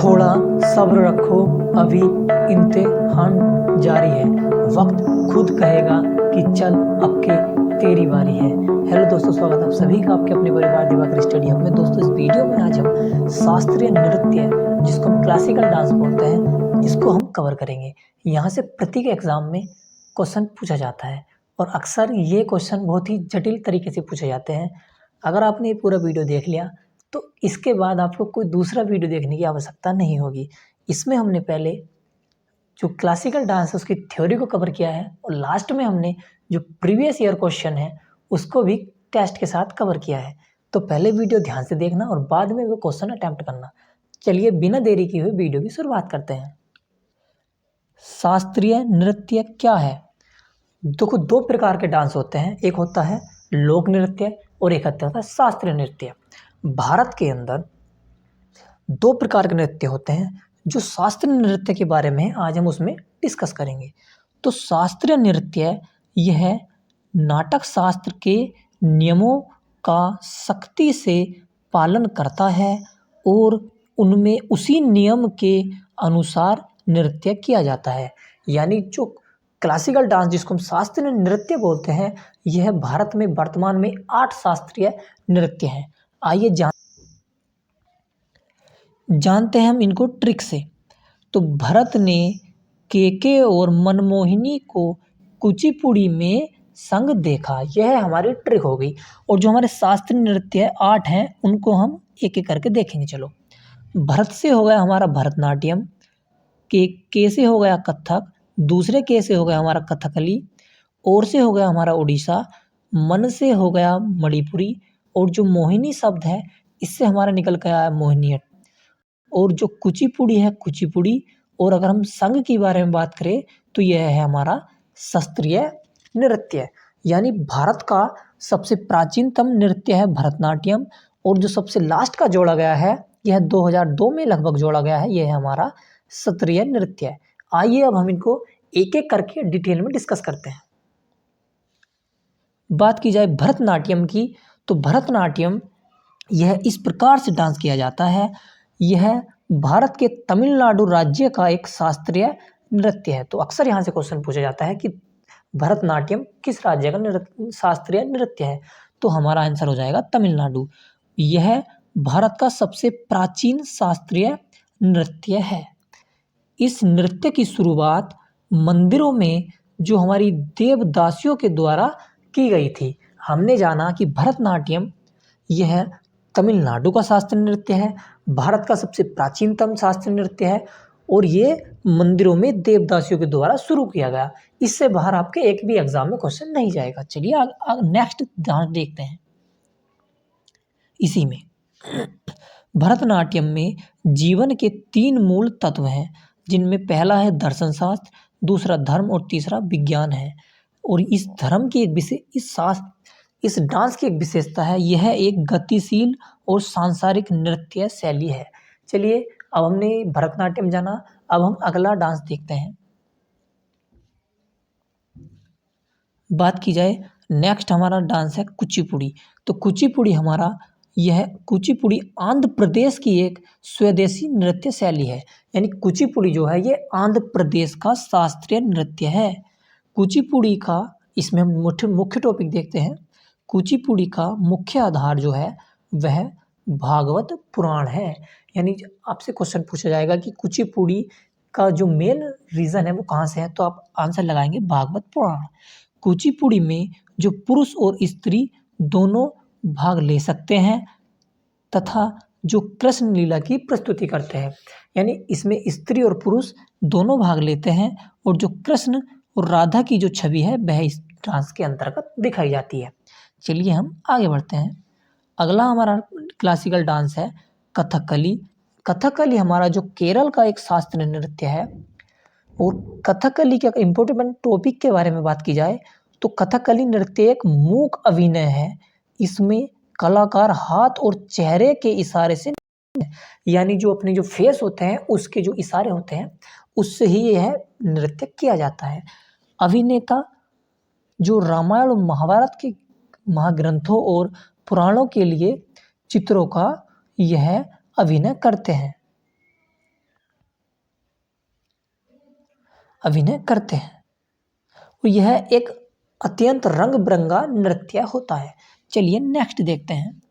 थोड़ा सब्र रखो, अभी इम्तिहान जारी है। वक्त खुद कहेगा कि चल अब के तेरी बारी है। हेलो दोस्तों, स्वागत है आप सभी का आपके अपने परिवार दिवाकर स्टडी हब में। दोस्तों, इस वीडियो में आज हम शास्त्रीय नृत्य, जिसको हम क्लासिकल डांस बोलते हैं, इसको हम कवर करेंगे। यहाँ से प्रत्येक एग्जाम में क्वेश्चन पूछा जाता है और अक्सर ये क्वेश्चन बहुत ही जटिल तरीके से पूछे जाते हैं। अगर आपने ये पूरा वीडियो देख लिया तो इसके बाद आपको कोई दूसरा वीडियो देखने की आवश्यकता नहीं होगी। इसमें हमने पहले जो क्लासिकल डांस है उसकी थ्योरी को कवर किया है और लास्ट में हमने जो प्रीवियस ईयर क्वेश्चन है उसको भी टेस्ट के साथ कवर किया है। तो पहले वीडियो ध्यान से देखना और बाद में वो क्वेश्चन अटेम्प्ट करना। चलिए बिना देरी किए हुए वीडियो की शुरुआत करते हैं। शास्त्रीय नृत्य क्या है? देखो, दो प्रकार के डांस होते हैं, एक होता है लोक नृत्य और एक होता है शास्त्रीय नृत्य। भारत के अंदर दो प्रकार के नृत्य होते हैं। जो शास्त्रीय नृत्य के बारे में आज हम उसमें डिस्कस करेंगे। तो शास्त्रीय नृत्य यह नाटक शास्त्र के नियमों का सख्ती से पालन करता है और उनमें उसी नियम के अनुसार नृत्य किया जाता है। यानी जो क्लासिकल डांस, जिसको हम शास्त्रीय नृत्य बोलते हैं, यह भारत में वर्तमान में 8 शास्त्रीय नृत्य हैं। आइए जानते हैं हम इनको ट्रिक से। तो भरत ने केके और मनमोहिनी को कुचिपुड़ी में संग देखा, यह हमारी ट्रिक हो गई। और जो हमारे शास्त्रीय नृत्य है 8 हैं, उनको हम एक एक करके देखेंगे। चलो, भरत से हो गया हमारा भरतनाट्यम, के से हो गया कथक, दूसरे के से हो गया हमारा कथकली, और से हो गया हमारा उड़ीसा, मन से हो गया मणिपुरी, और जो मोहिनी शब्द है इससे हमारा निकल गया है मोहिनीअट्टम, और जो कुचिपुड़ी है कुचिपुड़ी। और अगर हम संघ के बारे में बात करें तो यह है हमारा शास्त्रीय नृत्य। यानी भारत का सबसे प्राचीनतम नृत्य है भरतनाट्यम, और जो सबसे लास्ट का जोड़ा गया है यह 2002 में लगभग जोड़ा गया है, यह है हमारा शास्त्रीय नृत्य। आइए अब हम इनको एक एक करके डिटेल में डिस्कस करते हैं। बात की जाए भरतनाट्यम की, तो भरतनाट्यम यह इस प्रकार से डांस किया जाता है। यह भारत के तमिलनाडु राज्य का एक शास्त्रीय नृत्य है। तो अक्सर यहाँ से क्वेश्चन पूछा जाता है कि भरतनाट्यम किस राज्य का शास्त्रीय नृत्य है? तो हमारा आंसर हो जाएगा तमिलनाडु। यह भारत का सबसे प्राचीन शास्त्रीय नृत्य है। इस नृत्य की शुरुआत मंदिरों में जो हमारी देवदासियों के द्वारा की गई थी। हमने जाना कि भरतनाट्यम यह तमिलनाडु का शास्त्रीय नृत्य है, भारत का सबसे प्राचीनतम शास्त्रीय नृत्य है, और ये मंदिरों में देवदासियों के द्वारा शुरू किया गया। इससे बाहर आपके एक भी एग्जाम में क्वेश्चन नहीं जाएगा। चलिए नेक्स्ट डांस देखते हैं। इसी में भरतनाट्यम में जीवन के 3 मूल तत्व हैं, जिनमें पहला है दर्शन शास्त्र, दूसरा धर्म और तीसरा विज्ञान है। और इस धर्म की एक इस डांस की एक विशेषता है, यह एक गतिशील और सांसारिक नृत्य शैली है। चलिए, अब हमने भरतनाट्यम जाना, अब हम अगला डांस देखते हैं। बात की जाए नेक्स्ट हमारा डांस है कुचिपुड़ी। तो कुचिपुड़ी आंध्र प्रदेश की एक स्वदेशी नृत्य शैली है। यानी कुचिपुड़ी जो है ये आंध्र प्रदेश का शास्त्रीय नृत्य है। कुचिपुड़ी का, इसमें हम मुख्य टॉपिक देखते हैं। कुचिपुड़ी का मुख्य आधार जो है वह भागवत पुराण है। यानी आपसे क्वेश्चन पूछा जाएगा कि कुचिपुड़ी का जो मेन रीजन है वो कहाँ से है, तो आप आंसर लगाएंगे भागवत पुराण। कुचिपुड़ी में जो पुरुष और स्त्री दोनों भाग ले सकते हैं तथा जो कृष्ण लीला की प्रस्तुति करते हैं। यानी इसमें स्त्री और पुरुष दोनों भाग लेते हैं, और जो कृष्ण और राधा की जो छवि है वह इस डांस के अंतर्गत दिखाई जाती है। चलिए हम आगे बढ़ते हैं। अगला हमारा क्लासिकल डांस है कथकली। कथकली हमारा जो केरल का एक शास्त्रीय नृत्य है। और कथकली के इम्पोर्टेंट टॉपिक के बारे में बात की जाए तो कथकली नृत्य एक मूक अभिनय है। इसमें कलाकार हाथ और चेहरे के इशारे से, यानी जो अपने जो फेस होते हैं उसके जो इशारे होते हैं उससे ही यह नृत्य किया जाता है। अभिनेता जो रामायण और महाभारत के महाग्रंथों और पुराणों के लिए चित्रों का यह अभिनय करते हैं। अभिनय करते हैं। और यह एक अत्यंत रंग बिरंगा नृत्य होता है। चलिए नेक्स्ट देखते हैं।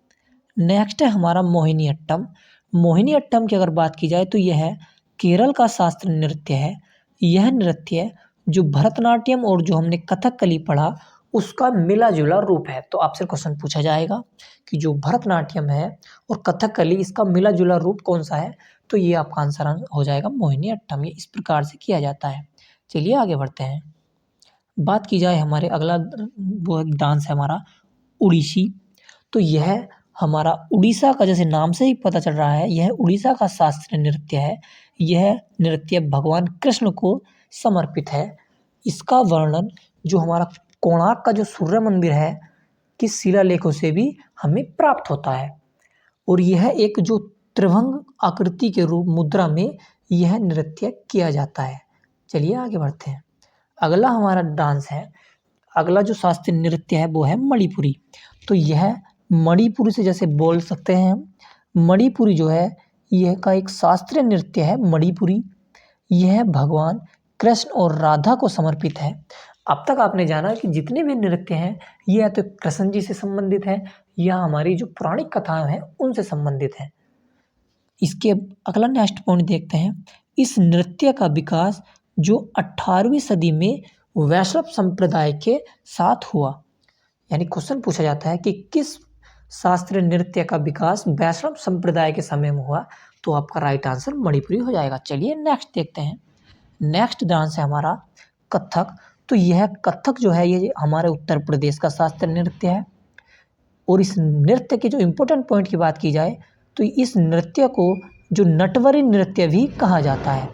नेक्स्ट है हमारा मोहिनीअट्टम। मोहिनीअट्टम की अगर बात की जाए तो यह केरल का शास्त्रीय नृत्य है। यह नृत्य जो भरतनाट्यम और जो हमने कथकली पढ़ा उसका मिला जुला रूप है। तो आपसे क्वेश्चन पूछा जाएगा कि जो भरतनाट्यम है और कथकली इसका मिला जुला रूप कौन सा है, तो ये आपका आंसर हो जाएगा मोहिनीअट्टम। ये इस प्रकार से किया जाता है। चलिए आगे बढ़ते हैं। बात की जाए हमारे अगला वो डांस है हमारा उड़ीसी। तो यह हमारा उड़ीसा का, जैसे नाम से ही पता चल रहा है, यह उड़ीसा का शास्त्रीय नृत्य है। यह नृत्य भगवान कृष्ण को समर्पित है। इसका वर्णन जो हमारा कोणार्क का जो सूर्य मंदिर है कि शिलालेखों से भी हमें प्राप्त होता है। और यह एक जो त्रिभंग आकृति के रूप मुद्रा में यह नृत्य किया जाता है। चलिए आगे बढ़ते हैं। अगला हमारा डांस है, अगला जो शास्त्रीय नृत्य है वो है मणिपुरी। तो यह मणिपुरी से जैसे बोल सकते हैं हम, मणिपुरी जो है यह का एक शास्त्रीय नृत्य है मणिपुरी। यह भगवान कृष्ण और राधा को समर्पित है। अब तक आपने जाना कि जितने भी नृत्य हैं ये या तो कृष्ण जी से संबंधित है या हमारी जो पौराणिक कथाएं हैं उनसे संबंधित है। इसके अगला नेक्स्ट पॉइंट देखते हैं। इस नृत्य का विकास जो 18वीं सदी में वैष्णव संप्रदाय के साथ हुआ। यानी क्वेश्चन पूछा जाता है कि किस शास्त्रीय नृत्य का विकास वैष्णव संप्रदाय के समय में हुआ, तो आपका राइट आंसर मणिपुरी हो जाएगा। चलिए नेक्स्ट देखते हैं। नेक्स्ट डांस है हमारा कथक। तो यह कथक जो है ये हमारे उत्तर प्रदेश का शास्त्रीय नृत्य है। और इस नृत्य के जो इम्पोर्टेंट पॉइंट की बात की जाए तो इस नृत्य को जो नटवरी नृत्य भी कहा जाता है।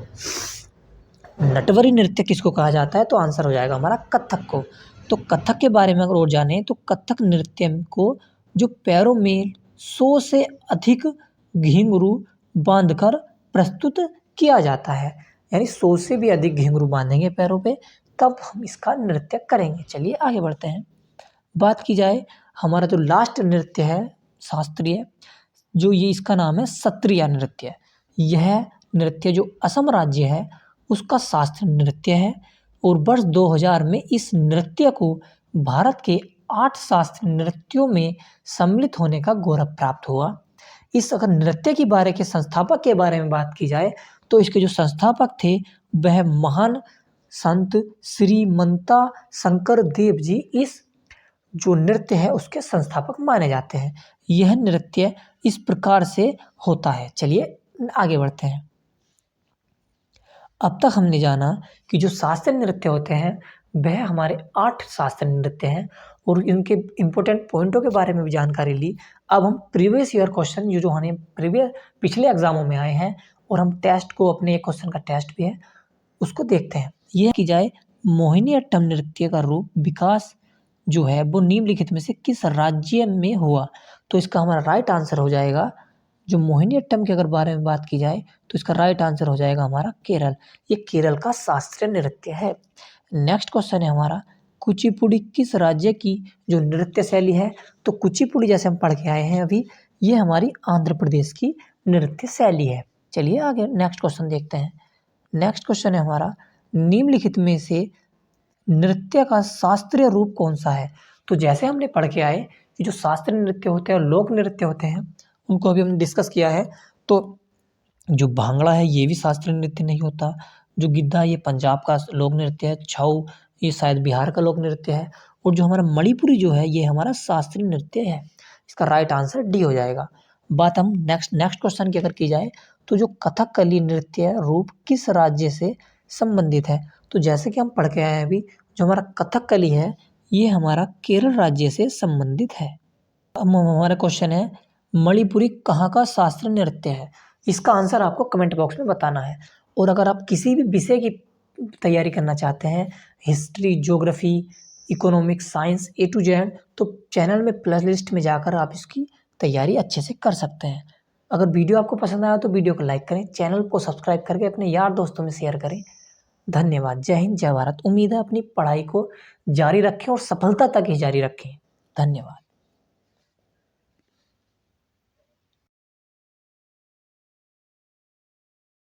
नटवरी नृत्य किसको कहा जाता है, तो आंसर हो जाएगा हमारा कथक को। तो कथक के बारे में अगर और जाने तो कथक नृत्य को जो पैरों में 100 से अधिक घुंघरू बांधकर प्रस्तुत किया जाता है। यानी 100 से भी अधिक घुंघरू बांधेंगे पैरों पे तब हम इसका नृत्य करेंगे। चलिए आगे बढ़ते हैं। बात की जाए हमारा जो लास्ट नृत्य है शास्त्रीय, जो ये इसका नाम है सत्रिया नृत्य। यह नृत्य जो असम राज्य है उसका शास्त्रीय नृत्य है। और वर्ष 2000 में इस नृत्य को भारत के 8 शास्त्रीय नृत्यों में सम्मिलित होने का गौरव प्राप्त हुआ। इस अगर नृत्य के बारे के संस्थापक के बारे में बात की जाए तो इसके जो संस्थापक थे वह महान संत श्रीमंता शंकर देव जी इस जो नृत्य है उसके संस्थापक माने जाते हैं। यह नृत्य इस प्रकार से होता है। चलिए आगे बढ़ते हैं। अब तक हमने जाना कि जो शास्त्रीय नृत्य होते हैं वह हमारे 8 शास्त्रीय नृत्य हैं और इनके इम्पोर्टेंट पॉइंटों के बारे में भी जानकारी ली। अब हम प्रीवियस ईयर क्वेश्चन जो हमें पिछले एग्जामों में आए हैं और हम टेस्ट को अपने एक क्वेश्चन का टेस्ट भी है उसको देखते हैं। यह की जाए मोहिनीअट्टम नृत्य का रूप विकास जो है वो निम्नलिखित में से किस राज्य में हुआ, तो इसका हमारा राइट आंसर हो जाएगा जो मोहिनीअट्टम के अगर बारे में बात की जाए तो इसका राइट आंसर हो जाएगा हमारा केरल। ये केरल का शास्त्रीय नृत्य है। नेक्स्ट क्वेश्चन है हमारा कुचिपुड़ी किस राज्य की जो नृत्य शैली है, तो कुचिपुड़ी जैसे हम पढ़ के आए हैं अभी ये हमारी आंध्र प्रदेश की नृत्य शैली है। चलिए आगे नेक्स्ट क्वेश्चन देखते हैं। नेक्स्ट क्वेश्चन है हमारा निम्नलिखित में से नृत्य का शास्त्रीय रूप कौन सा है। तो जैसे हमने पढ़ के आए कि जो शास्त्रीय नृत्य होते हैं और लोक नृत्य होते हैं उनको अभी हमने डिस्कस किया है। तो जो भांगड़ा है ये भी शास्त्रीय नृत्य नहीं होता, जो गिद्धा ये पंजाब का लोक नृत्य है, छऊ ये शायद बिहार का लोक नृत्य है, और जो हमारा मणिपुरी जो है ये हमारा शास्त्रीय नृत्य है। इसका राइट आंसर डी हो जाएगा। बात हम नेक्स्ट क्वेश्चन की अगर की जाए तो जो कथकली नृत्य रूप किस राज्य से संबंधित है, तो जैसे कि हम पढ़ के आए हैं अभी जो हमारा कथकली है ये हमारा केरल राज्य से संबंधित है। अब हमारा क्वेश्चन है मणिपुरी कहाँ का शास्त्रीय नृत्य है। इसका आंसर आपको कमेंट बॉक्स में बताना है। और अगर आप किसी भी विषय की तैयारी करना चाहते हैं, history, geography, economics, science A to Z, तो चैनल में प्ले लिस्ट में जाकर आप इसकी तैयारी अच्छे से कर सकते हैं। अगर वीडियो आपको पसंद आया तो वीडियो को लाइक करें, चैनल को सब्सक्राइब करके अपने यार दोस्तों में शेयर करें। धन्यवाद। जय हिंद, जय भारत। उम्मीद है अपनी पढ़ाई को जारी रखें और सफलता तक ही जारी रखें। धन्यवाद।